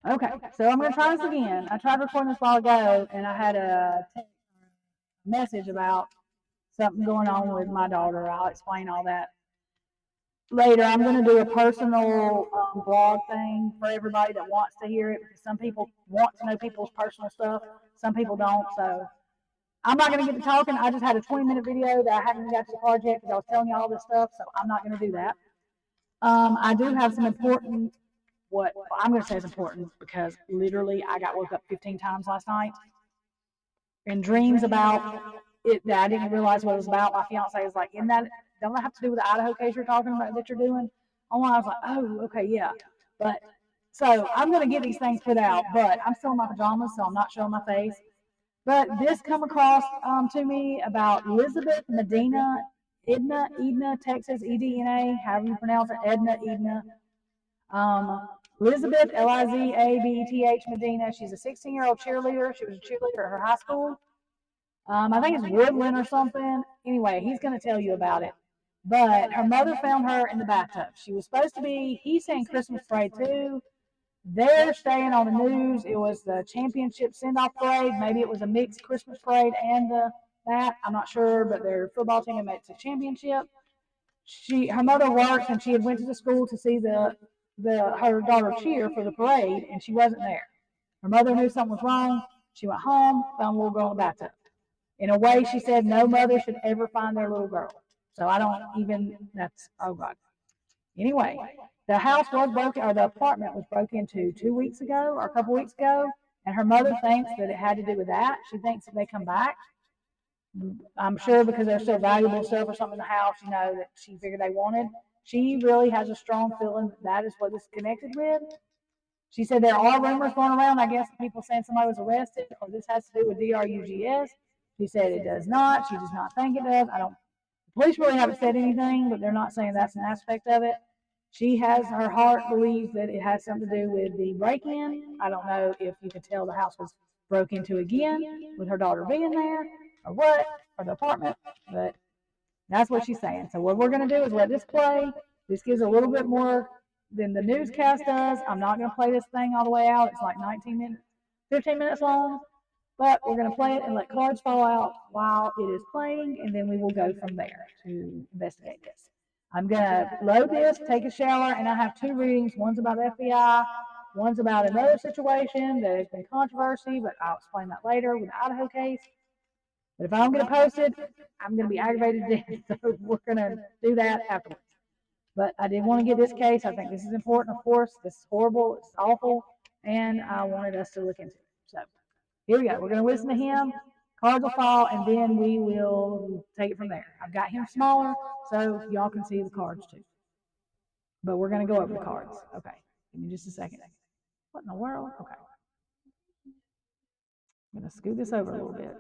Okay, so I'm going to try this again. I tried recording this a while ago, and I had a message about something going on with my daughter. I'll explain all that later. I'm going to do a personal blog thing for everybody that wants to hear it, because some people want to know people's personal stuff, some people don't. So I'm not going to get to talking. I just had a 20-minute video that I haven't even got to the card yet because I was telling you all this stuff, so I'm not going to do that. I do have some important, what well, I'm going to say is important, because literally I got woke up 15 times last night in dreams about it that I didn't realize what it was about. My fiance was like, "Isn't that, don't that have to do with the Idaho case you're talking about that you're doing?" Oh, I was like, "Oh, okay, yeah." But so I'm going to get these things put out, but I'm still in my pajamas, so I'm not showing my face. But this come across to me about Lizabeth Medina, Edna, Texas, Edna, however you pronounce it, Edna. Lizabeth, Lizabeth Medina. She's a 16-year-old cheerleader. She was a cheerleader at her high school. I think it's Woodland or something. Anyway, he's going to tell you about it. But her mother found her in the bathtub. She was supposed to be, he's saying Christmas parade too. They're staying on the news. It was the championship send-off parade. Maybe it was a mixed Christmas parade and that. I'm not sure, but their football team had made it to championship. Her mother works, and she had went to the school to see her daughter cheer for the parade, and she wasn't there. Her mother knew something was wrong. She went home, found the little girl in the bathtub. In a way, she said no mother should ever find their little girl. So I don't even, that's, oh God. Anyway, the house was broken, or the apartment was broken into 2 weeks ago, or a couple weeks ago, and her mother thinks that it had to do with that. She thinks if they come back, I'm sure because there's still valuable stuff or something in the house, that she figured they wanted. She really has a strong feeling that is what this is connected with. She said there are rumors going around, I guess, people saying somebody was arrested, or this has to do with DRUGS. She said it does not. She does not think it does. The police really haven't said anything, but they're not saying that's an aspect of it. She has, her heart believes that it has something to do with the break-in. I don't know if you could tell the house was broke into again with her daughter being there, or what, or the apartment, but that's what she's saying. So what we're going to do is let this play. This gives a little bit more than the newscast does. I'm not going to play this thing all the way out. It's like 19 minutes, 15 minutes long, but we're going to play it and let cards fall out while it is playing, and then we will go from there to investigate this. I'm going to load this, take a shower, and I have 2 readings. One's about the FBI, one's about another situation that has been controversy, but I'll explain that later with the Idaho case. But if I don't get it posted, I'm going to be aggravated to death, so we're going to do that afterwards. But I did want to get this case. I think this is important, of course. This is horrible. It's awful, and I wanted us to look into it. So here we go. We're going to listen to him. Cards will fall, and then we will take it from there. I've got him smaller, so y'all can see the cards too. But we're going to go over the cards. Okay. Give me just a second. What in the world? Okay. I'm going to scoot this over a little bit,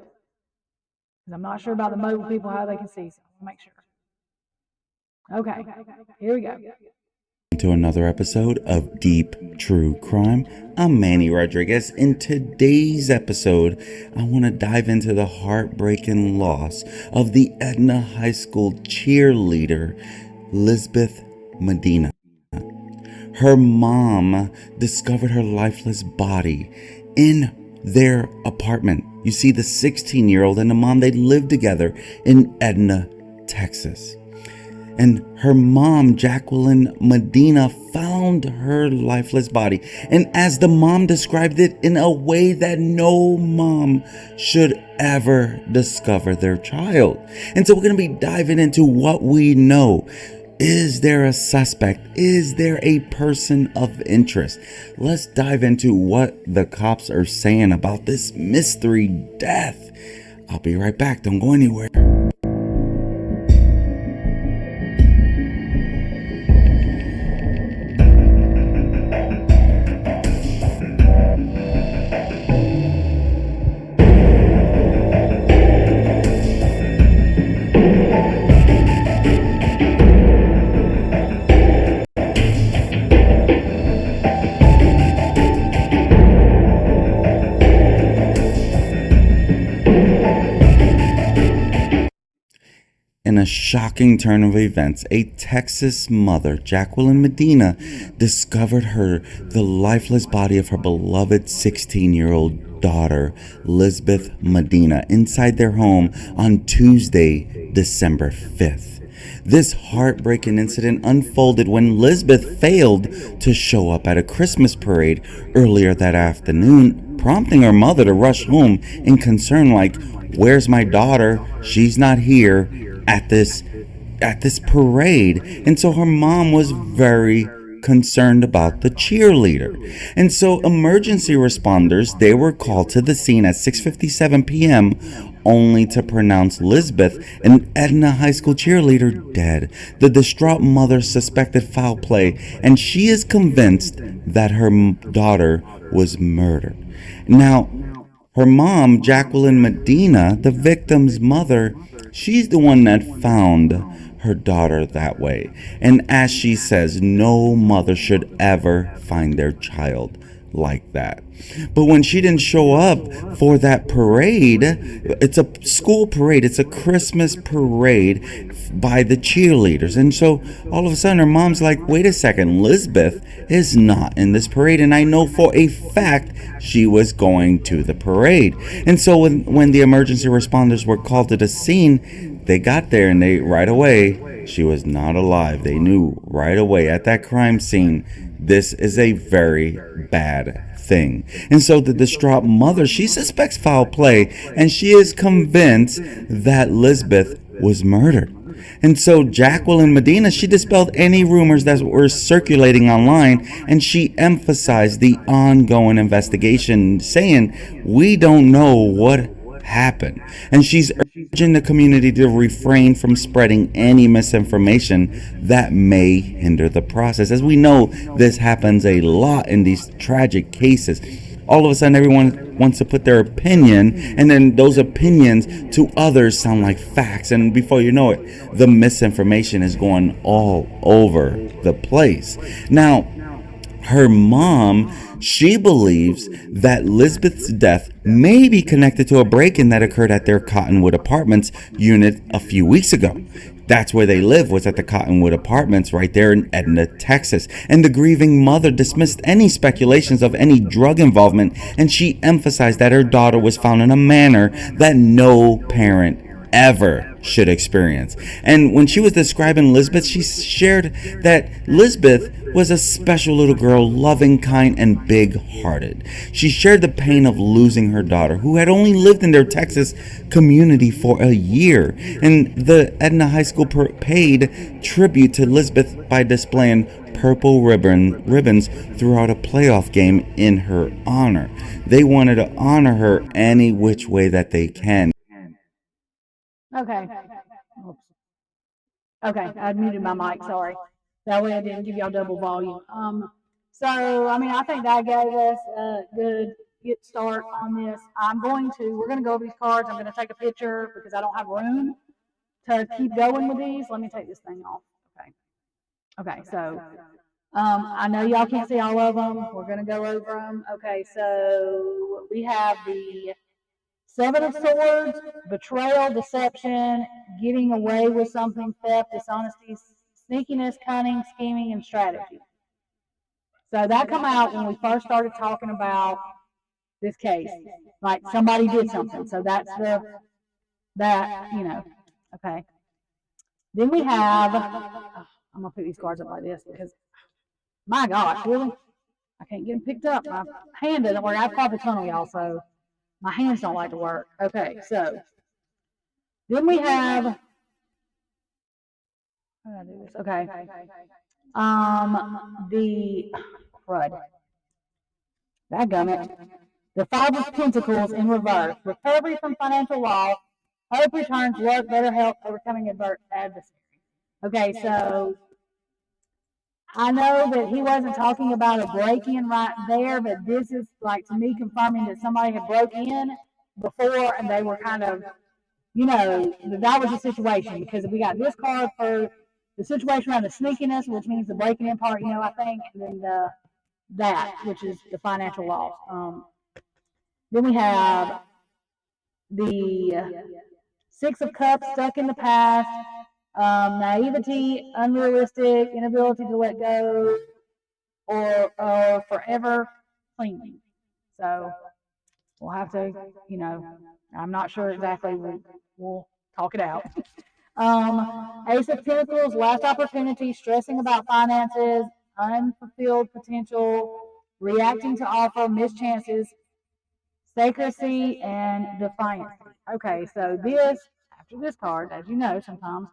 because I'm not sure about the mobile people, how they can see, so I want to make sure. Okay, here we go. To another episode of Deep True Crime. I'm Manny Rodriguez. In today's episode, I want to dive into the heartbreaking loss of the Edna High School cheerleader, Lizabeth Medina. Her mom discovered her lifeless body in their apartment. You see, the 16-year-old and the mom, they lived together in Edna, Texas. And her mom, Jacqueline Medina, found her lifeless body. And as the mom described it, in a way that no mom should ever discover their child. And so we're going to be diving into what we know. Is there a suspect? Is there a person of interest? Let's dive into what the cops are saying about this mystery death. I'll be right back. Don't go anywhere. a shocking turn of events, a Texas mother, Jacqueline Medina, discovered the lifeless body of her beloved 16-year-old daughter, Lizabeth Medina, inside their home on Tuesday, December 5th. This heartbreaking incident unfolded when Lizabeth failed to show up at a Christmas parade earlier that afternoon, prompting her mother to rush home in concern like, "Where's my daughter? She's not here at this parade." And so her mom was very concerned about the cheerleader. And so emergency responders, they were called to the scene at 6:57 p.m. only to pronounce Lizabeth, an Edna High School cheerleader, dead. The distraught mother suspected foul play, and she is convinced that her daughter was murdered. Now, her mom, Jacqueline Medina, the victim's mother, she's the one that found her daughter that way. And as she says, no mother should ever find their child like that. But when she didn't show up for that parade, it's a school parade, it's a Christmas parade by the cheerleaders. And so all of a sudden her mom's like, wait a second, Lizabeth is not in this parade. And I know for a fact she was going to the parade. And so when the emergency responders were called to the scene, they got there and they right away, she was not alive. They knew right away at that crime scene, this is a very bad thing. And so the distraught mother, she suspects foul play, and she is convinced that Lizabeth was murdered. And so Jacqueline Medina, she dispelled any rumors that were circulating online, and she emphasized the ongoing investigation, saying, we don't know what happened. And she's urging the community to refrain from spreading any misinformation that may hinder the process. As we know, this happens a lot in these tragic cases. All of a sudden, everyone wants to put their opinion, and then those opinions to others sound like facts. And before you know it, the misinformation is going all over the place. Now, her mom, she believes that Lizabeth's death may be connected to a break-in that occurred at their Cottonwood Apartments unit a few weeks ago. That's where they live, was at the Cottonwood Apartments right there in Edna, Texas. And the grieving mother dismissed any speculations of any drug involvement, and she emphasized that her daughter was found in a manner that no parent ever should experience. And when she was describing Lizabeth, she shared that Lizabeth was a special little girl, loving, kind, and big-hearted. She shared the pain of losing her daughter, who had only lived in their Texas community for a year. And the Edna High School paid tribute to Lizabeth by displaying purple ribbons throughout a playoff game in her honor. They wanted to honor her any which way that they can. Okay. Oops. Okay, I muted my mic, sorry. That way I didn't give y'all double volume. So, I mean, I think that gave us a good get start on this. We're going to go over these cards. I'm going to take a picture because I don't have room to keep going with these. Let me take this thing off. Okay. Okay, so I know y'all can't see all of them. We're going to go over them. Okay, so we have the Seven of Swords, betrayal, deception, getting away with something, theft, dishonesty, sneakiness, cunning, scheming, and strategy. So that come out when we first started talking about this case. Like somebody did something. So that's okay. Then we have, I'm going to put these cards up like this because, my gosh, really? I can't get them picked up. My hand doesn't work. I have carpal tunnel, y'all, so my hands don't like to work. Okay, so then we have, how do I do this? Okay. The crud. Dadgummit. The Five of Pentacles in reverse. Recovery from financial loss. Hope returns, work, better health, overcoming adversity. Okay, so I know that he wasn't talking about a break-in right there, but this is like to me confirming that somebody had broke in before and they were kind of, that was the situation because we got this card for the situation around the sneakiness, which means the breaking in part, I think, and then that, which is the financial loss. Then we have the Six of Cups stuck in the past, Naivety, unrealistic, inability to let go, or forever clinging. So we'll have to, I'm not sure exactly. We'll talk it out. Ace of Pentacles, last opportunity, stressing about finances, unfulfilled potential, reacting to offer, missed chances, secrecy, and defiance. Okay, so this, after this card, as you know sometimes,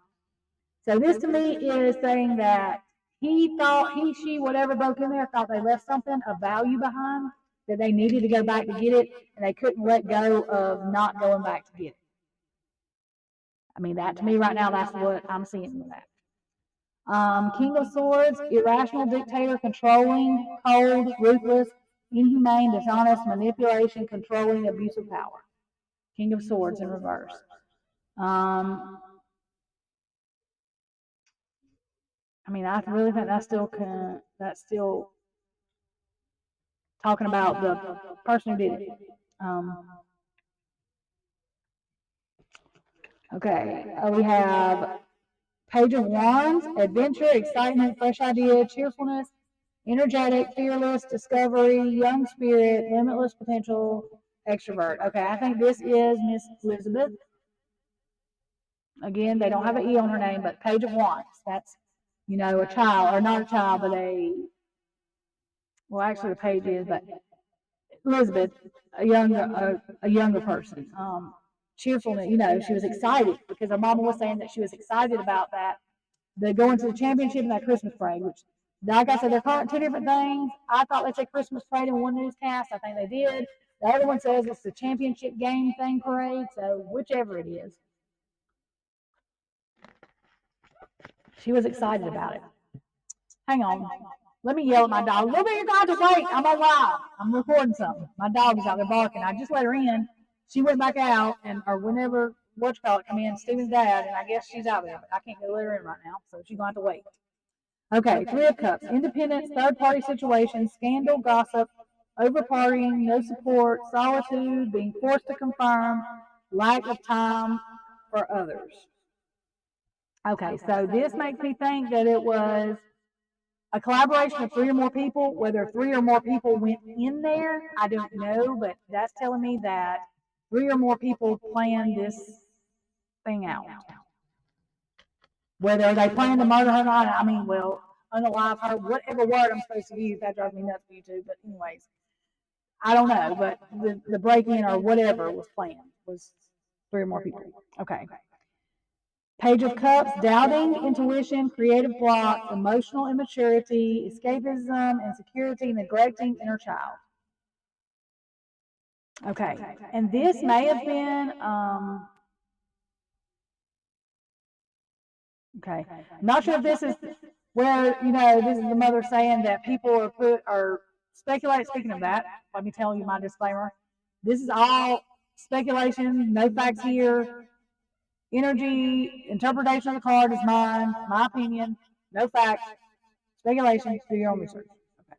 so this to me is saying that he thought, he, she, whatever broke in there, thought they left something of value behind, that they needed to go back to get it, and they couldn't let go of not going back to get it. I mean, that to me right now, that's what I'm seeing with that. King of Swords, irrational dictator, controlling, cold, ruthless, inhumane, dishonest, manipulation, controlling, abuse of power. King of Swords in reverse. I mean, I really think that's still talking about the person who did it. Okay, we have Page of Wands, adventure, excitement, fresh idea, cheerfulness, energetic, fearless, discovery, young spirit, limitless potential, extrovert. Okay, I think this is Miss Lizabeth. Again, they don't have an E on her name, but Page of Wands. That's, a child, or not a child, but well, actually the page is, but Elizabeth, a younger person. Cheerfulness, she was excited because her mama was saying that she was excited about that. The going to the championship and that Christmas parade, which, like I said, they're two different things. I thought they said Christmas parade in one newscast. I think they did. The other one says it's the championship game thing parade. So whichever it is, she was excited about it. Hang on. Let me yell at my dog. Little bit, you got to wait. I'm on live. I'm recording something. My dog is out there barking. I just let her in. She went back out, or whenever whatchamacallit come in, Steven's dad, and I guess she's out there, but I can't go let her in right now, so she's going to have to wait. Okay, Three of Cups, independence, third-party situations, scandal, gossip, over-partying, no support, solitude, being forced to confirm, lack of time for others. Okay, so this makes me think that it was a collaboration of three or more people. Whether three or more people went in there, I don't know, but that's telling me that three or more people planned this thing out. Whether they plan to murder her or not, I mean, well, unalive her, whatever word I'm supposed to use, that drives me nuts for you too. But anyways, I don't know, but the break-in or whatever was planned, was three or more people. Okay. Page of Cups, doubting, intuition, creative block, emotional immaturity, escapism, insecurity, neglecting inner child. Okay, and this may have been, okay, I'm not sure if this is where, this is the mother saying that people are speculating. Speaking of that, let me tell you my disclaimer. This is all speculation, no facts here. Energy, interpretation of the card is mine, my opinion, no facts, speculation, do your own research. Okay.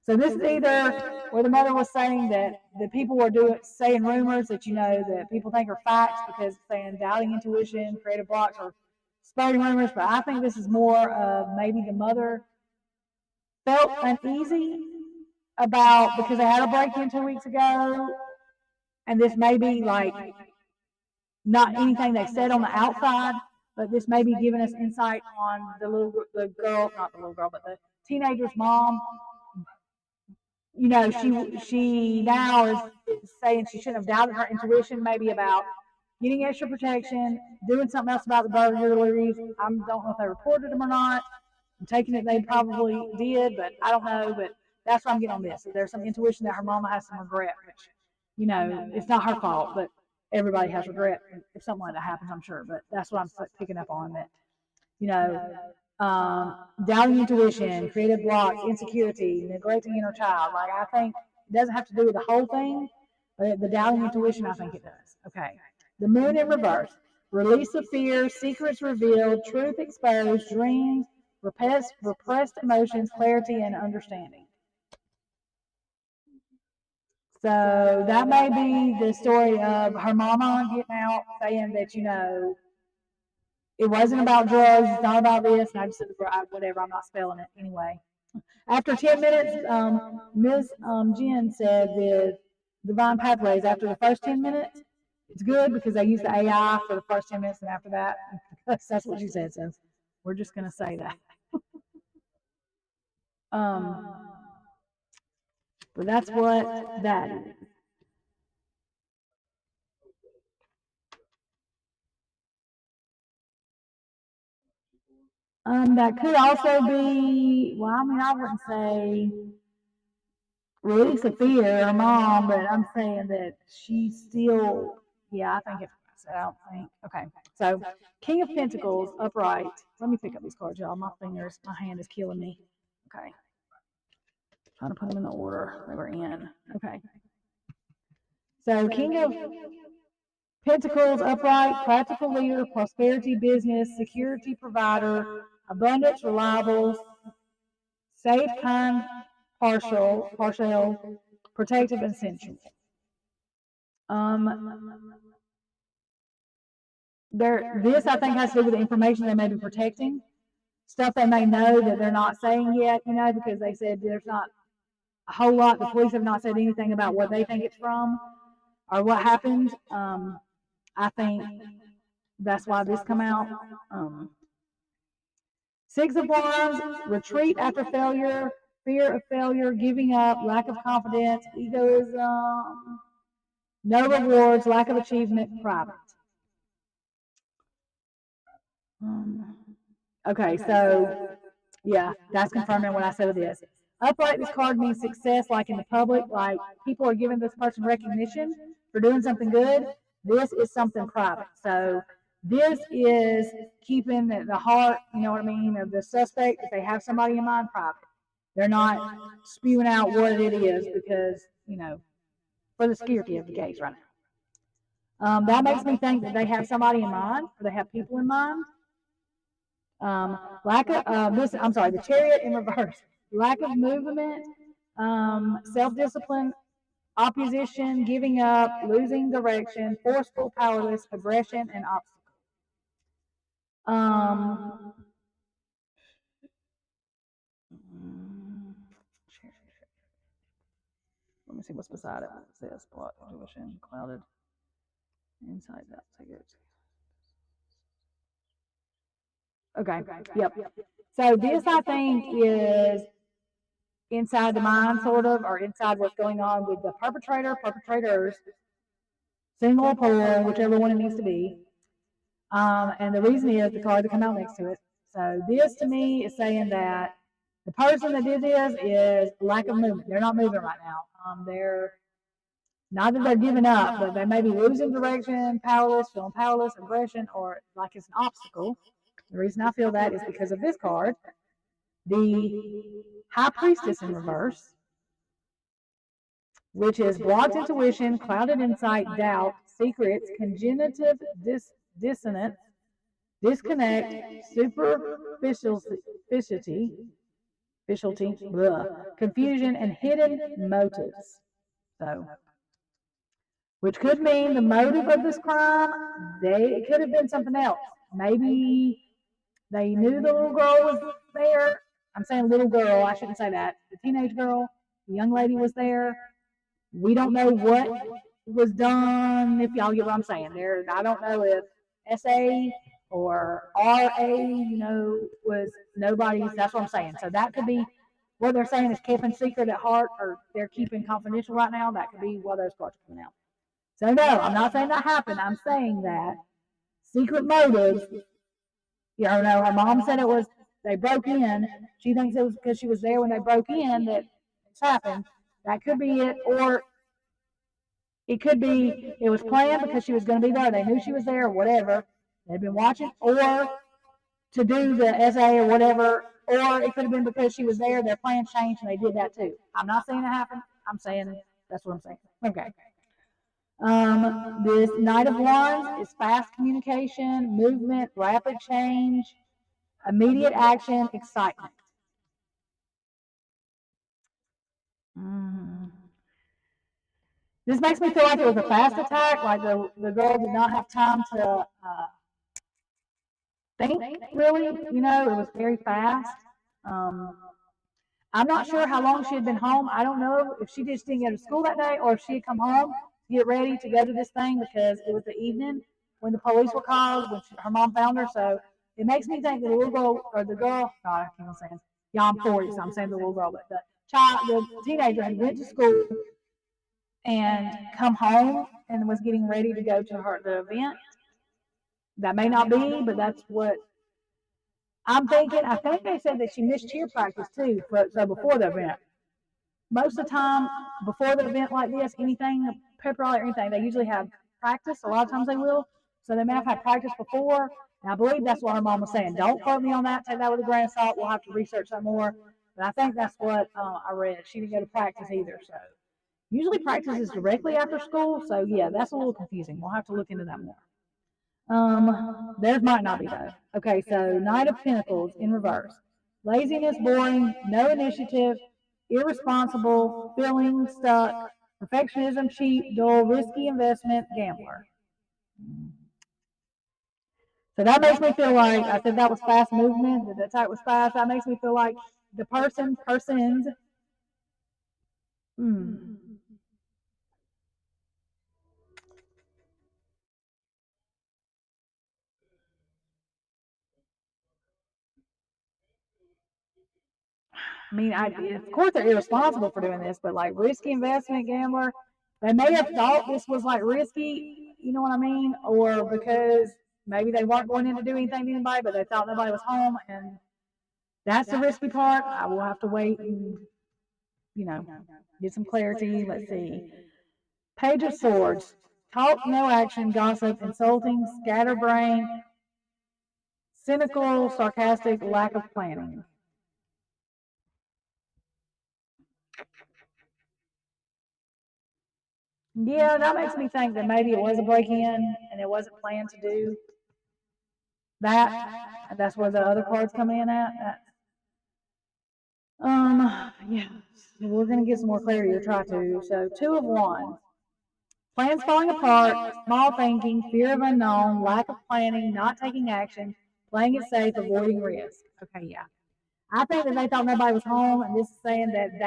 So this is either where the mother was saying that the people were saying rumors that that people think are facts because it's saying doubting intuition, creative blocks, or spreading rumors. But I think this is more of maybe the mother felt uneasy about, because they had a break-in 2 weeks ago, and this may be like not anything they said on the outside, but this may be giving us insight on the girl, not the little girl, but the teenager's mom. She now is saying she shouldn't have doubted her intuition, maybe about getting extra protection, doing something else about the burglaries. I don't know if they reported them or not. I'm taking it they probably did, but I don't know. But that's what I'm getting on this. There's some intuition that her mama has some regret, which, it's not her fault, but everybody has regret if something like that happens, I'm sure. But that's what I'm picking up on, that, doubting intuition, creative blocks, insecurity, neglecting inner child. Like, I think it doesn't have to do with the whole thing, but the doubting intuition, I think it does. Okay. The moon in reverse. Release of fear, secrets revealed, truth exposed, dreams, repressed emotions, clarity, and understanding. So that may be the story of her mama getting out, saying that, It wasn't about drugs. It's not about this. And I just said, whatever. I'm not spelling it anyway. After 10 minutes, Ms. Jen said with Divine Pathways, after the first 10 minutes, it's good because they use the AI for the first 10 minutes, and after that, that's what she said. So we're just going to say that. But that's what that is. That could also be, well, I mean, I wouldn't say release of fear, her mom, but I'm saying that she's still, yeah, I think it's, I don't think, okay. So, King of Pentacles, upright. Let me pick up these cards, y'all. My fingers, my hand is killing me. Okay. Trying to put them in the order they were in. Okay. So, King of Pentacles, upright, practical leader, prosperity, business, security provider, abundance, reliable, safe, kind, partial, protective, and sensual. This I think has to do with the information they may be protecting, stuff they may know that they're not saying yet, because they said there's not a whole lot. The police have not said anything about what they think it's from or what happened. I think that's why this come out. Six of Wands, retreat after failure, fear of failure, giving up, lack of confidence, egoism, no rewards, lack of achievement, private. Okay, so yeah, that's confirming what I said with this. Upright, this card means success, like in the public, like people are giving this person recognition for doing something good. This is something private. So this is keeping the heart, you know what I mean, of the suspect. If they have somebody in mind, private. They're not spewing out what it is because, for the security of the case right now. That makes me think that they have somebody in mind, or they have people in mind. Lack of I'm sorry, the Chariot in reverse. Lack of movement, self-discipline, opposition, giving up, losing direction, forceful, powerless, aggression, and obstacle. Let me see what's beside it. It says plot, intuition, clouded, insight, out, okay. Yep. So this, I think, is inside the mind, sort of, or inside what's going on with the perpetrator, perpetrators, single or plural, whichever one it needs to be. And the reason is the card that come out next to it. So this to me is saying that the person that did this is lack of movement. They're not moving right now. They're not that they're giving up, but they may be losing direction, powerless, feeling powerless, aggression, or like it's an obstacle. The reason I feel that is because of this card. The High Priestess in reverse, which is blocked intuition, clouded insight, doubt, secrets, congenitive dissonance, disconnect, superficiality, confusion, and hidden motives. So, which could mean the motive of this crime, it could have been something else. Maybe they knew the little girl was there. I'm saying little girl, I shouldn't say that. The teenage girl, the young lady was there. We don't know what was done, if y'all get what I'm saying. I don't know if SA or RA, was nobody's. That's what I'm saying. So that could be what they're saying is keeping secret at heart, or they're keeping confidential right now. That could be why those cards are coming out. So no, I'm not saying that happened. I'm saying that secret motives. No, her mom said it was they broke in. She thinks it was because she was there when they broke in that it's happened. That could be it, or it could be it was planned because she was going to be there. They knew she was there, or whatever. They'd been watching, or to do the SA or whatever, or it could have been because she was there. Their plans changed and they did that too. I'm not saying it happened. I'm saying that's what I'm saying. Okay. This Knight of Wands is fast communication, movement, rapid change, immediate action, excitement. This makes me feel like it was a fast attack, like the girl did not have time to think really, it was very fast. Um, I'm not sure how long she had been home. I don't know if she just didn't go to school that day or if she had come home to get ready to go to this thing because it was the evening when the police were called, when her mom found her. So it makes me think that the little girl, or the girl, God, I keep on saying, yeah, I'm 40, so I'm saying the little girl, but the teenager had went to school and come home and was getting ready to go to the event. That may not be, but that's what I'm thinking. I think they said that she missed cheer practice too, so before the event. Most of the time, before the event like this, anything, pep rally or anything, they usually have practice. A lot of times they will. So they may have had practice before. And I believe that's what her mom was saying. Don't quote me on that. Take that with a grain of salt. We'll have to research that more. But I think that's what I read. She didn't go to practice either. So usually practice is directly after school. So yeah, that's a little confusing. We'll have to look into that more. Theirs might not be though. Okay, so Knight of Pentacles in reverse. Laziness, boring, no initiative, irresponsible, feeling stuck, perfectionism, cheap, dull, risky investment, gambler. So that makes me feel like, I said that was fast movement, that the attack was fast. That makes me feel like the persons, hmm, I mean, of course they're irresponsible for doing this, but like risky investment gambler, they may have thought this was like risky, you know what I mean? Or because maybe they weren't going in to do anything to anybody, but they thought nobody was home, and that's the risky part. I will have to wait and, you know, get some clarity. Let's see. Page of Swords. Talk, no action, gossip, insulting, scatterbrain, cynical, sarcastic, lack of planning. Yeah, that makes me think that maybe it was a break-in and it wasn't planned to do that. And that's where the other cards come in at. Yeah, we're gonna get some more clarity or try to. So 2 of Wands. Plans falling apart, small thinking, fear of unknown, lack of planning, not taking action, playing it safe, avoiding risk. Okay, yeah. I think that they thought nobody was home, and this is saying that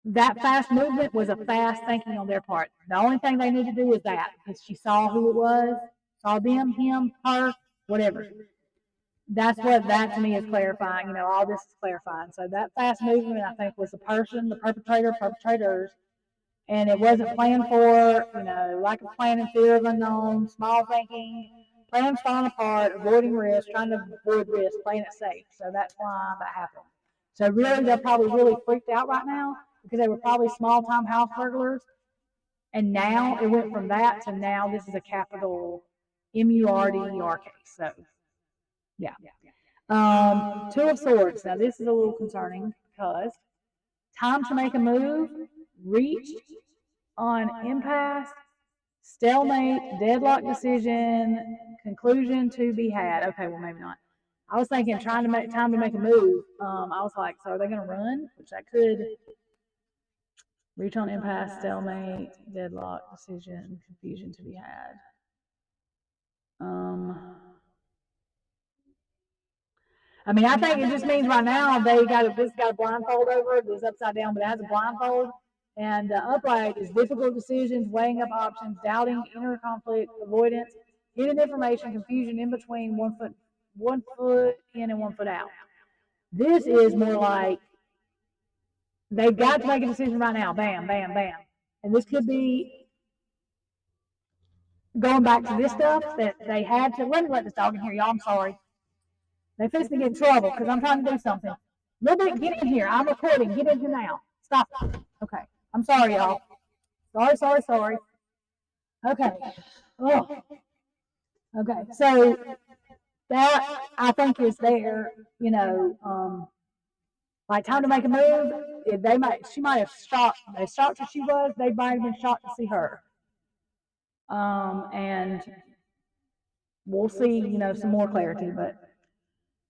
that fast movement was a fast thinking on their part. The only thing they needed to do was that, because she saw who it was, saw them, him, her, whatever. That's what that to me is clarifying. All this is clarifying. So that fast movement, I think, was the person, the perpetrator, perpetrators, and it wasn't planned for. Lack of planning, fear of unknown, small thinking, plans falling apart, avoiding risk, trying to avoid risk, playing it safe. So that's why that happened. So really, they're probably really freaked out right now because they were probably small-time house burglars, and now it went from that to now this is a capital MURDER case. So yeah. 2 of Swords. Now this is a little concerning because time to make a move, reached on impasse, stalemate, deadlock decision, conclusion to be had. Okay, well maybe not. I was thinking trying to make time to make a move. I was like, so are they going to run? Which I could reach on impasse, stalemate, deadlock decision, confusion to be had. I mean, I think it just means right now this got a blindfold over it. It's upside down, but it has a blindfold. And the upright is difficult decisions, weighing up options, doubting, inner conflict, avoidance, hidden information, confusion in between, one foot in and 1 foot out. This is more like they've got to make a decision right now. Bam, bam, bam. And this could be going back to this stuff that they had to. Let me let this dog in here, y'all. I'm sorry. They fixed to get in trouble because I'm trying to do something. Little bit, get in here. I'm recording. Get in here now. Stop. Okay. I'm sorry, y'all. Sorry, sorry, sorry. Okay. Oh. Okay. So that I think is there. Like time to make a move. She might have shocked. They shocked where she was. They might have been shocked to see her. And we'll see. Some more clarity, but.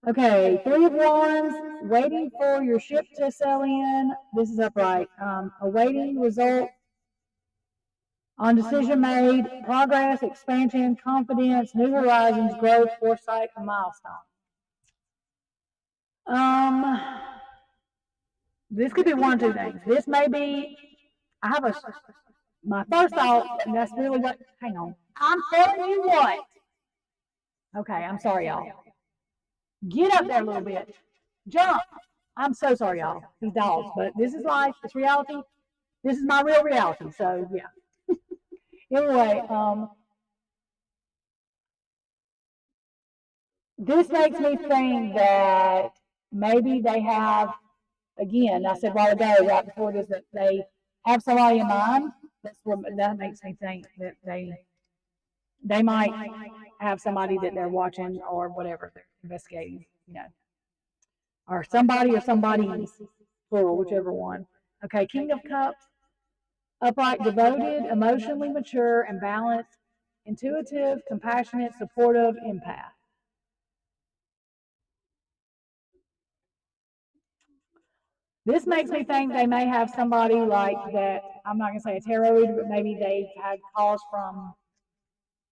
Okay, 3 of Wands, waiting for your ship to sail in. This is upright. Awaiting result On decision made, progress, expansion, confidence, new horizons, growth, foresight, and milestone. This could be one or two things. This may be, I have my first thought, and that's really what, hang on. I'm telling you what. Okay, I'm sorry, y'all. Get up there a little bit. Jump. I'm so sorry, y'all. These dogs, but this is life. It's reality. This is my real reality. So, yeah. Anyway, this makes me think that maybe they have, again, I said a while ago, right before this, that they have somebody in mind. That makes me think that they might have somebody that they're watching or whatever they're investigating, or somebody or somebody's, plural, whichever one. Okay, King of Cups, upright, devoted, emotionally mature and balanced, intuitive, compassionate, supportive, empath. This makes me think they may have somebody like that. I'm not going to say a tarot reader, but maybe they've had calls from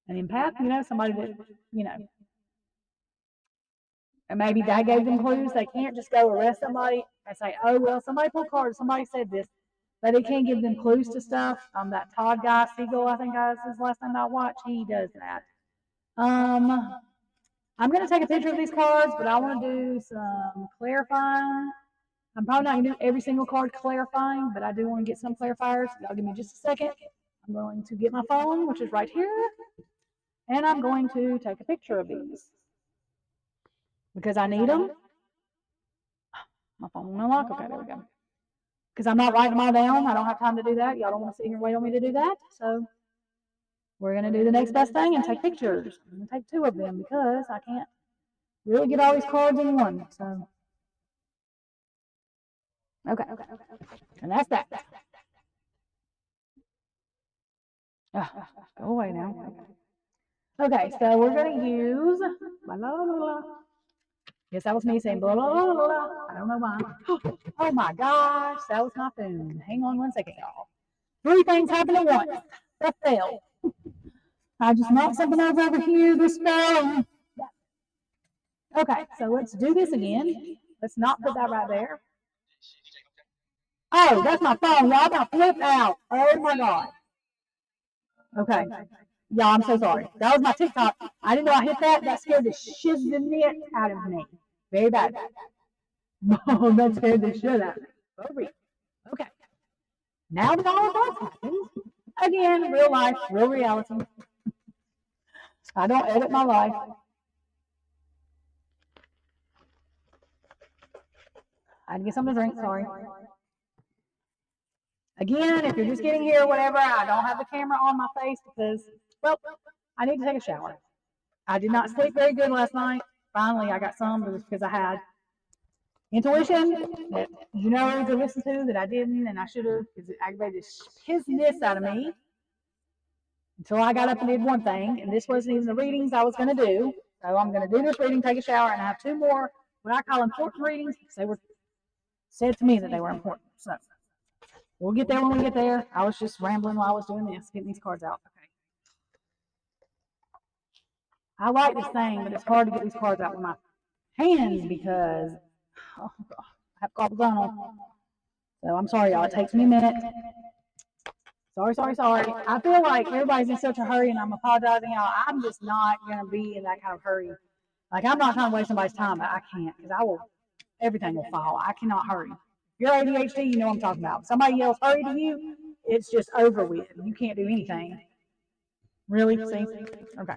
an empath, somebody that, and maybe that gave them clues. They can't just go arrest somebody and say, oh, well, somebody pulled cards, somebody said this, but it can give them clues to stuff. That Todd guy, Siegel, I think is his last time I watched, he does that. I'm going to take a picture of these cards, but I want to do some clarifying. I'm probably not going to do every single card clarifying, but I do want to get some clarifiers. Y'all give me just a second. I'm going to get my phone, which is right here, and I'm going to take a picture of these because I need them. My phone won't unlock. Okay, there we go. Because I'm not writing them all down. I don't have time to do that. Y'all don't want to sit here and wait on me to do that. So we're going to do the next best thing and take pictures. I'm going to take 2 of them because I can't really get all these cards in one. So, okay. And that's that. Go away now. Okay, so we're going to use, blah, blah, blah, blah. Yes, that was me saying blah, blah, blah, blah. I don't know why. Oh my gosh, that was my phone. Hang on one second, y'all. 3 things happened at once. That fell. I just knocked something over here. This fell. Okay, so let's do this again. Let's not put that right there. Oh, that's my phone. Y'all got flipped out. Oh my God. Okay. Y'all, I'm so sorry. That was my TikTok. I didn't know I hit that. That scared the shiznit out of me. Very bad. Oh, that scared the shit out of me. Okay. Now that all of that happens, again, real life, real reality. I don't edit my life. I had to get something to drink, sorry. Again, if you're just getting here or whatever, I don't have the camera on my face because, well, I need to take a shower. I did not sleep very good last night. Finally, I got some, but it was because I had intuition that to listen to that I didn't, and I should have because it aggravated the pissness out of me until I got up and did one thing, and this wasn't even the readings I was going to do. So I'm going to do this reading, take a shower, and I have 2 more, what I call important readings, because they were said to me that they were important. So we'll get there when we get there. I was just rambling while I was doing this, getting these cards out. Okay. I like this thing, but it's hard to get these cards out with my hands because I have carpal tunnel. So I'm sorry, y'all. It takes me a minute. Sorry. I feel like everybody's in such a hurry, and I'm apologizing, y'all. I'm just not gonna be in that kind of hurry. Like I'm not trying to waste somebody's time, but I can't because everything will fall. I cannot hurry. If you're ADHD, you know what I'm talking about. If somebody yells hurry to you, it's just over with. You can't do anything. Really? See? Okay.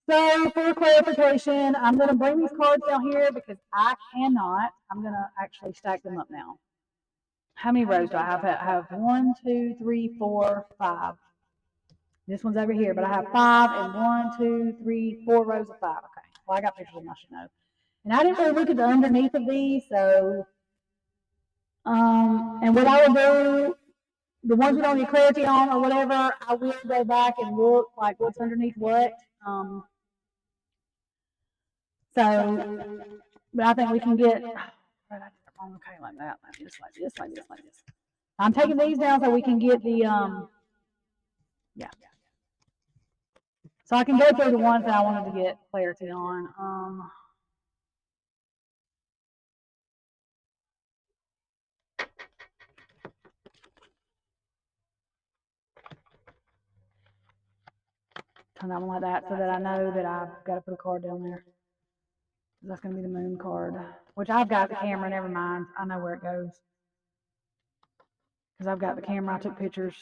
So for clarification, I'm going to bring these cards down here because I cannot. I'm going to actually stack them up now. How many rows do I have? I have 1, 2, 3, 4, 5. This one's over here, but I have 5 and 1, 2, 3, 4 rows of 5. Okay. Well, I got pictures of them, I should know. And I didn't really look at the underneath of these, so and what I will do, the ones we don't get clarity on or whatever, I will go back and look like what's underneath what. So, but I think we can get, okay, like that, like this. I'm taking these down so we can get the, yeah. So I can go through the ones that I wanted to get clarity on. Turn that one like that so that I know that I've got to put a card down there. That's going to be the moon card, which I've got the camera, never mind. I know where it goes. Because I've got the camera, I took pictures.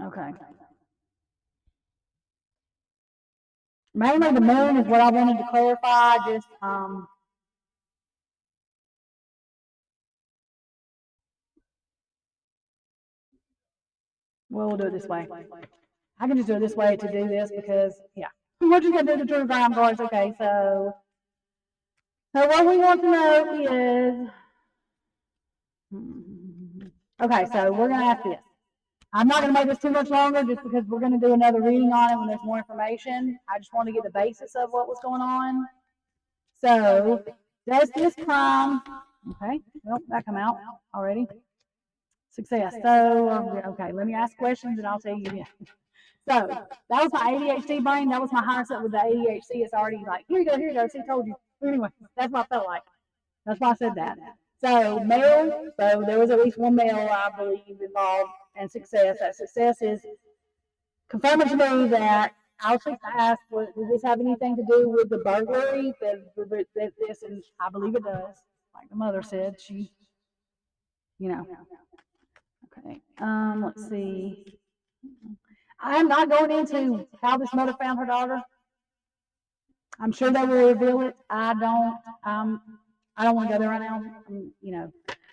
Okay. Mainly the moon is what I wanted to clarify, just, well, we'll do it this way. I can just do it this way to do this because, yeah. We're just going to do the true crime cards. Okay, so what we want to know is, okay, so we're going to ask this. I'm not going to make this too much longer just because we're going to do another reading on it when there's more information. I just want to get the basis of what was going on. So, does this crime, okay, well, that come out already. Success. So, okay, let me ask questions and I'll tell you again. So, that was my ADHD brain. That was my higher self with the ADHD. It's already like, here you go, see, told you. Anyway, that's what I felt like. That's why I said that. So, male, so there was at least one male, I believe, involved, and success. That success is confirming to me that I was just asked, does this have anything to do with the burglary? This, and I believe it does. Like the mother said, she, you know. Okay. Let's see. I'm not going into how this mother found her daughter. I'm sure they will reveal it. I don't want to go there right now.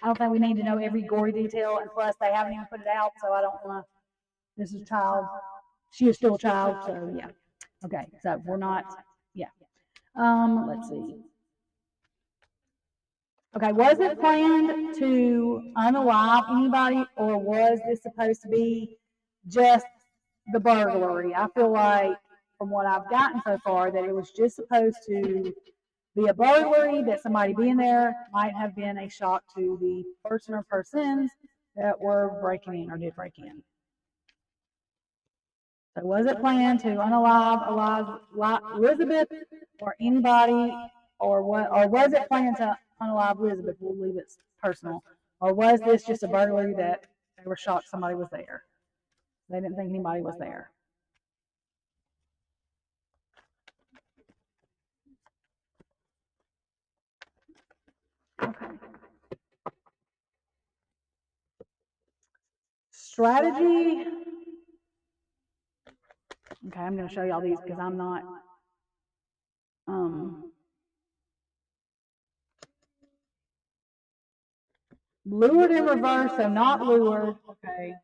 I don't think we need to know every gory detail, and plus they haven't even put it out, so I don't want to. This is a child. She is still a child, so yeah. Okay, so we're not. Yeah. Let's see. Okay, was it planned to unalive anybody, or was this supposed to be just the burglary? I feel like, from what I've gotten so far, that it was just supposed to be a burglary, that somebody being there might have been a shock to the person or persons that were breaking in or did break in. So was it planned to unalive Lizabeth or anybody, or what? Or was it planned to unalive Lizabeth? We'll leave it personal. Or was this just a burglary that they were shocked somebody was there? They didn't think anybody was there. Okay. Strategy. Okay, I'm going to show y'all these because I'm not. Lured in reverse, so not lured. Okay.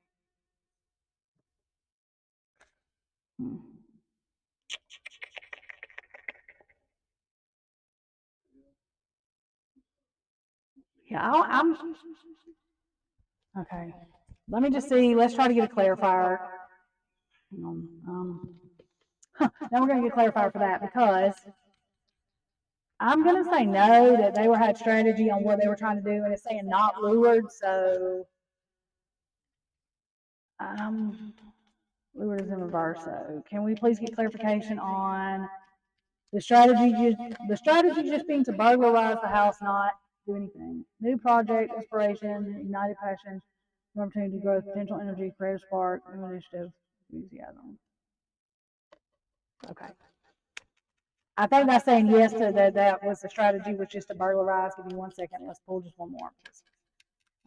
Yeah, I'm. Okay. Let me just see. Let's try to get a clarifier. Now we're going to get a clarifier for that because I'm going to say no, that they had strategy on what they were trying to do, and it's saying not lured, so lured is in reverse. So can we please get clarification on the strategy? The strategy just being to burglarize the house, not do anything. New project, inspiration, ignited passion, opportunity, growth, potential energy, creative spark, new initiative, enthusiasm. Okay. I think that's saying yes to that. That was the strategy, was just to burglarize. Give me 1 second. Let's pull just one more. I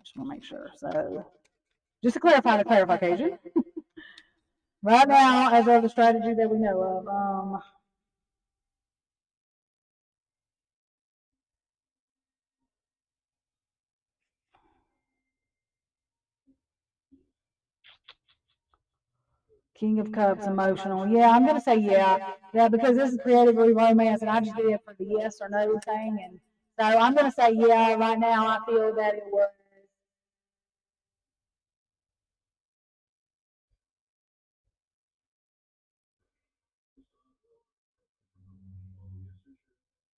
just want to make sure. So, just to clarify the clarification. Right now, as of the strategy that we know of, King of Cups, emotional. Yeah, I'm gonna say yeah, yeah, because this is creatively romance, and I just did it for the yes or no thing, and so I'm gonna say yeah. Right now, I feel that it was.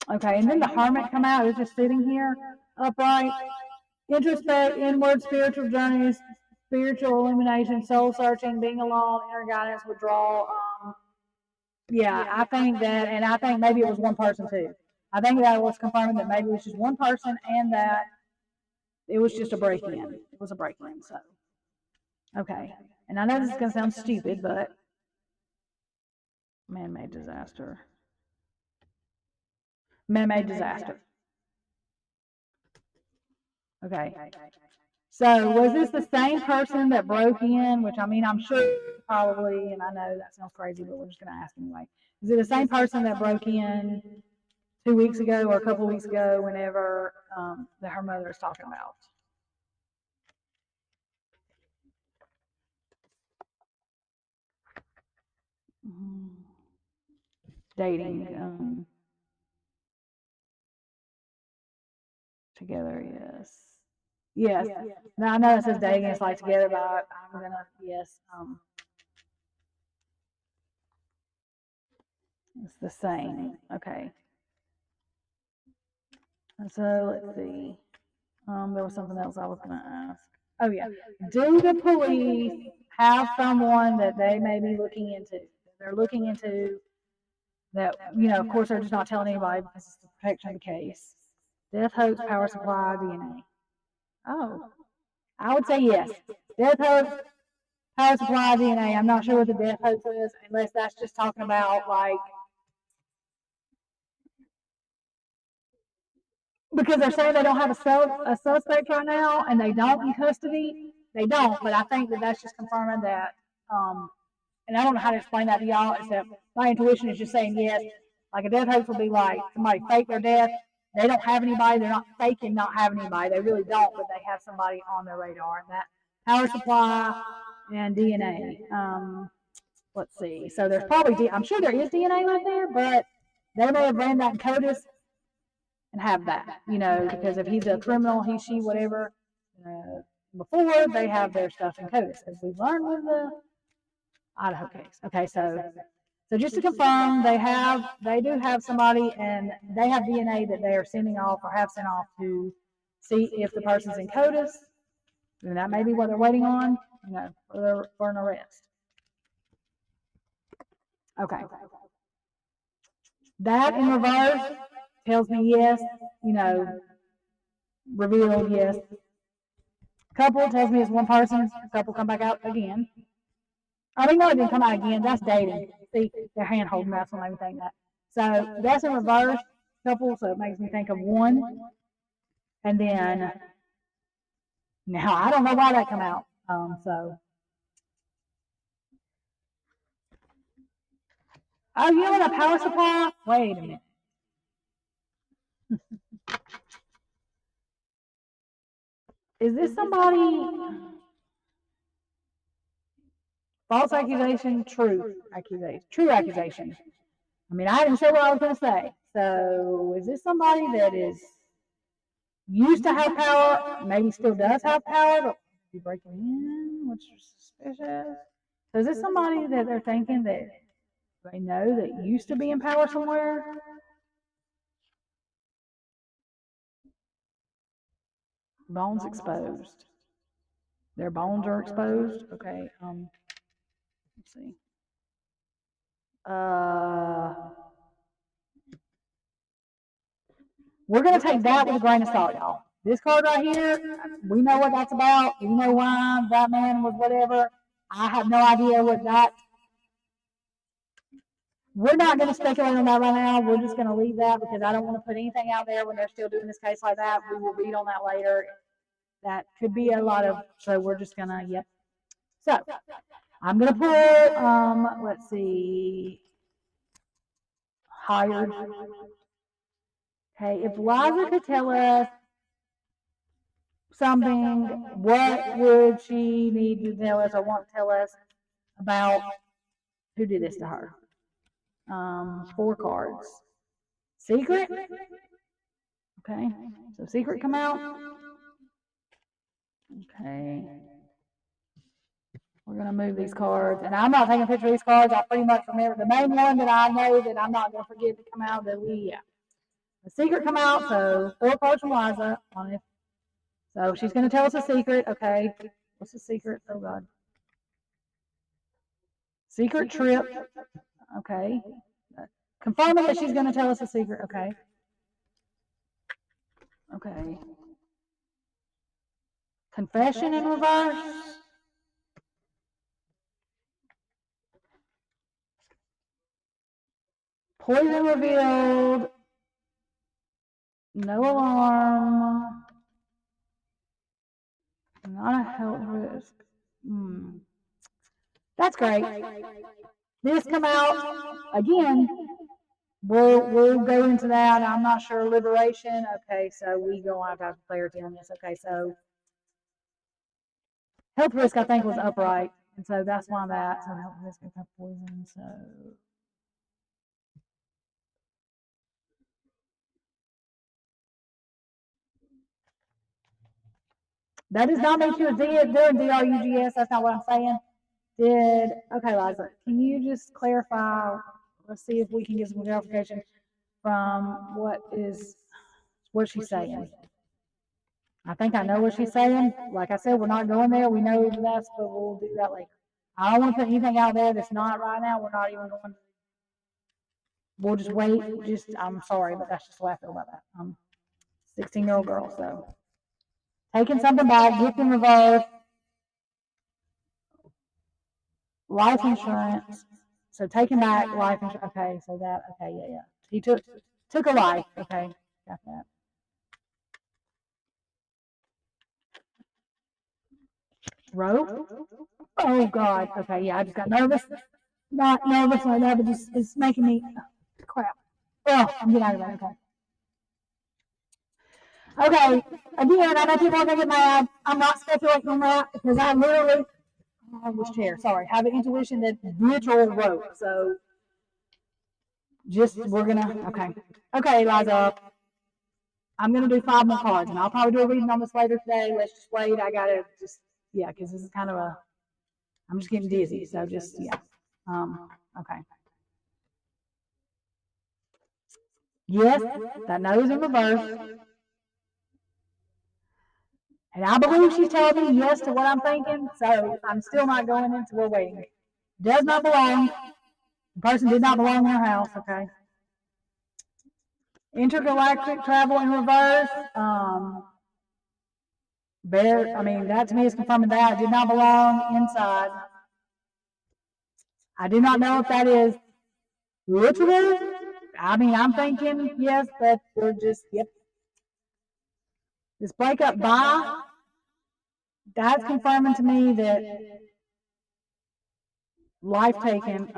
Okay, and then the Hermit come out. It's just sitting here upright. Introspect, inward spiritual journeys, spiritual illumination, soul searching, being alone, inner guidance, withdrawal. Yeah, I think that, and I think maybe it was one person too. I think that was confirming that maybe it was just one person and that it was just a break in. It was a break in, so. Okay, and I know this is going to sound stupid, but man made disaster. Man made disaster. Okay. So was this the same person that broke in, which I mean, I'm sure probably, and I know that sounds crazy, but we're just going to ask anyway. Is it the same person that broke in 2 weeks ago or a couple of weeks ago whenever that her mother is talking about? Dating together, yes. Yes. Now I know it says dating, it's like together, but I'm going to, yes. It's the same. Okay. And so let's see. There was something else I was going to ask. Oh yeah. Do the police have someone that they may be looking into? They're looking into that, of course they're just not telling anybody because it's the protection of the case. Death hoax, power supply, DNA. Oh, I would say yes. Death hoax, power supply, DNA. I'm not sure what the death hoax is unless that's just talking about like, because they're saying they don't have a suspect right now and they don't in custody. They don't, but I think that that's just confirming that. And I don't know how to explain that to y'all, except my intuition is just saying yes. Like a death hoax will be like somebody faked their death. They don't have anybody. They're not faking not having anybody. They really don't, but they have somebody on their radar. And that power supply and DNA. Let's see. So there's probably, I'm sure there is DNA right there, but they may have ran that in CODIS and have that, because if he's a criminal, he, she, whatever, before they have their stuff in CODIS, as we've learned with the Idaho case. Okay, so just to confirm, they do have somebody, and they have DNA that they are sending off or have sent off to see if the person's in CODIS, and that may be what they're waiting on, for an arrest. Okay. That in reverse tells me yes, revealed yes. Couple tells me it's one person. Couple come back out again. I mean, no, it didn't come out again. That's dating. See, they're hand holding. That's what made me think that. So that's in reverse couple. So it makes me think of one. And then now I don't know why that come out. Oh, you know what? A power supply. Wait a minute. Is this somebody? False accusation, true accusation, true accusation. I mean, I didn't say what I was going to say. So, is this somebody that is used to have power, maybe still does have power, but be breaking in, which is suspicious? So, is this somebody that they're thinking that they know that used to be in power somewhere? Bones exposed. Their bones are exposed. Okay. Let's see. We're going to take that with a grain of salt, y'all. This card right here, we know what that's about. We know why that man was whatever. I have no idea what that. We're not going to speculate on that right now. We're just going to leave that because I don't want to put anything out there when they're still doing this case like that. We will read on that later. That could be a lot of, so we're just going to, yep. So, I'm going to pull, let's see, hired. Okay, if Liza could tell us something, what would she need to tell us or want to tell us about who did this to her? 4 cards. Secret? Okay, so secret come out. Okay. We're going to move these cards. And I'm not taking a picture of these cards. I pretty much remember the main one that I know that I'm not going to forget to come out that we, yeah. a secret come out, so 4 cards from Liza on it. So she's going to tell us a secret. Okay. What's the secret? Oh, God. Secret trip. Okay. Confirming that she's going to tell us a secret. Okay. Okay. Confession in reverse. Poison revealed. No alarm. Not a health risk. That's great. This come out again. We'll go into that. I'm not sure. Liberation. Okay, so we go on to have clarity on this. Okay, so health risk I think was upright, and so that's why that. So health risk of poison. So that does not make you a doing DRUGS. That's not what I'm saying. Okay, Liza, can you just clarify? Let's see if we can get some clarification from what she's saying. I think I know what she's saying. Like I said, we're not going there. We know that's, but we'll do that later. I don't want to put anything out there that's not right now. We're not even going. We'll just wait. I'm sorry, but that's just the way I feel about that. I'm a 16-year-old girl, so taking something back, gift in reverse, life insurance. So taking back life insurance. Okay, so that. Okay, yeah. He took a life. Okay, got that. Rope. Oh God. Okay, yeah. I just got nervous. Not nervous like that, but just it's making me crap. Oh, I'm getting out of that. Okay. Again, I know people are gonna get mad. I'm not speculating on that because I literally this chair. Sorry, have an intuition that literal rope. So just we're gonna okay, Liza. I'm gonna do 5 more cards, and I'll probably do a reading on this later today. Let's just wait. I gotta because this is kind of I'm just getting dizzy. So just okay. Yes, that nose in reverse. And I believe she's telling me yes to what I'm thinking, so I'm still not going into we're waiting. Does not belong. The person did not belong in her house, okay? Intergalactic travel in reverse. That to me is confirming that. It did not belong inside. I do not know if that is literal. I'm thinking yes, but we're just, yep. This breakup by, that's confirming to me that life taken,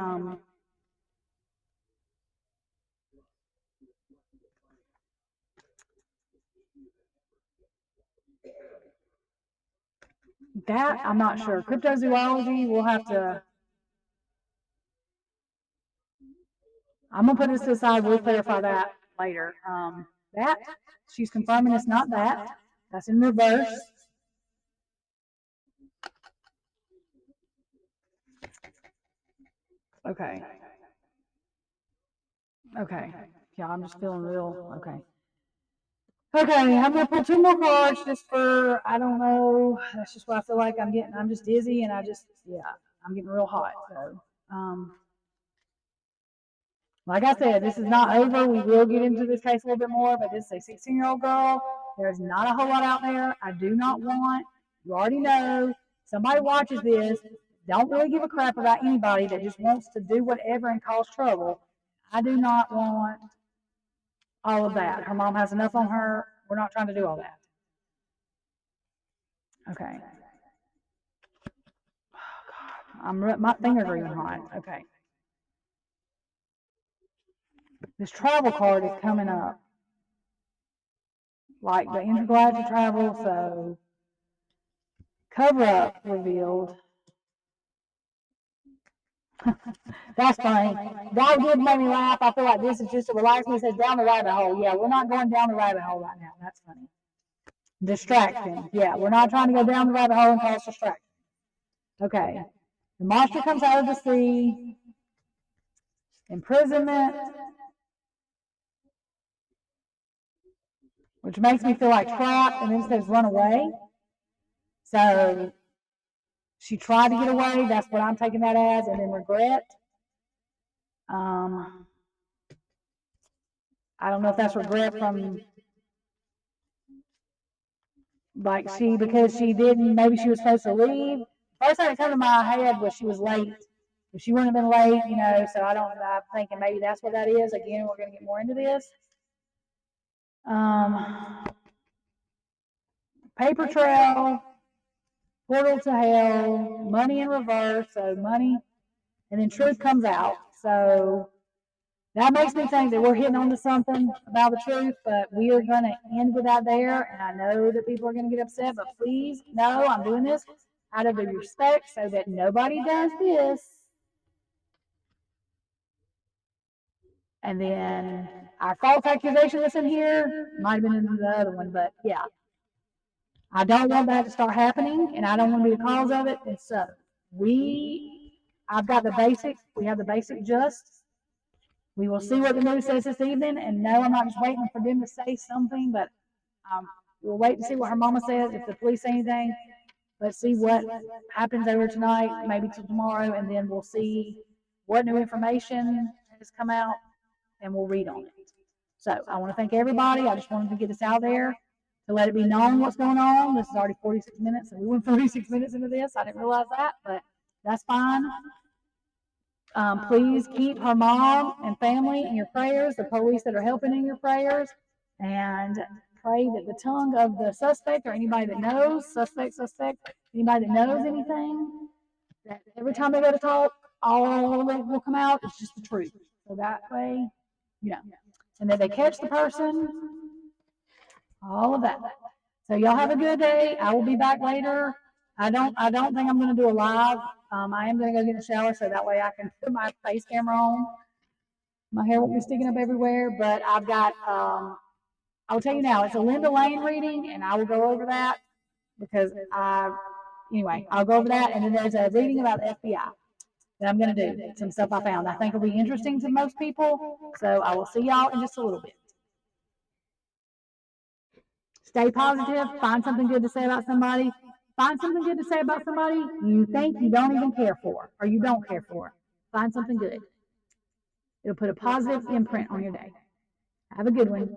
that I'm not sure. Cryptozoology, we'll have to. I'm gonna put this to the side. We'll clarify that later. That she's confirming it's not that. That's in reverse. Okay. Okay. Yeah, I'm just feeling real. Okay. Okay, I'm gonna pull 2 more cards just for I don't know. That's just what I feel like I'm getting. I'm just dizzy and I'm getting real hot. So like I said, this is not over. We will get into this case a little bit more, but this is a 16-year-old girl. There's not a whole lot out there. I do not want, you already know, somebody watches this, don't really give a crap about anybody that just wants to do whatever and cause trouble. I do not want all of that. Her mom has enough on her. We're not trying to do all that. Okay. Oh, God. My fingers are even hot. Okay. This travel card is coming up. Like the intergalactic travel, so cover up revealed. That's funny. That did make me laugh. I feel like this is just to relax me. It says down the rabbit hole. Yeah, we're not going down the rabbit hole right now. That's funny. Distraction. Yeah, we're not trying to go down the rabbit hole and cause distraction. Okay. The monster comes out of the sea. Imprisonment. which makes me feel like trapped, and then it says run away. So she tried to get away. That's what I'm taking that as, and then regret. I don't know if that's regret from like because she didn't, maybe she was supposed to leave. First thing that came to my head was she was late. If she wouldn't have been late, so I'm thinking maybe that's what that is. Again, we're going to get more into this. Paper trail, portal to hell, money in reverse, so money, and then truth comes out. So that makes me think that we're hitting onto something about the truth, but we are going to end with that there. And I know that people are going to get upset, but please know I'm doing this out of respect so that nobody does this. And then our false accusation that's in here might have been in the other one, but yeah. I don't want that to start happening, and I don't want to be the cause of it. And so I've got the basics. We have the basic just. We will see what the news says this evening, and no, I'm not just waiting for them to say something, but we'll wait to see what her mama says. If the police say anything, let's see what happens over tonight, maybe till tomorrow, and then we'll see what new information has come out, and we'll read on it. So I want to thank everybody. I just wanted to get this out there to let it be known what's going on. This is already 46 minutes, and we went 46 minutes into this. I didn't realize that, but that's fine. Please keep her mom and family in your prayers, the police that are helping in your prayers, and pray that the tongue of the suspect or anybody that knows, suspect, anybody that knows anything, that every time they go to talk, all that will come out is just the truth. So that way, and that they catch the person, all of that. So y'all have a good day. I will be back later. I don't think I'm going to do a live. I am going to go get in the shower so that way I can put my face camera on. My hair won't be sticking up everywhere, but I've got, I'll tell you now, it's a Linda Lane reading, and I will go over that because anyway, I'll go over that, and then there's a reading about the FBI that I'm going to do, some stuff I found. I think will be interesting to most people, so I will see y'all in just a little bit. Stay positive. Find something good to say about somebody. Find something good to say about somebody you think you don't even care for, or you don't care for. Find something good. It'll put a positive imprint on your day. Have a good one.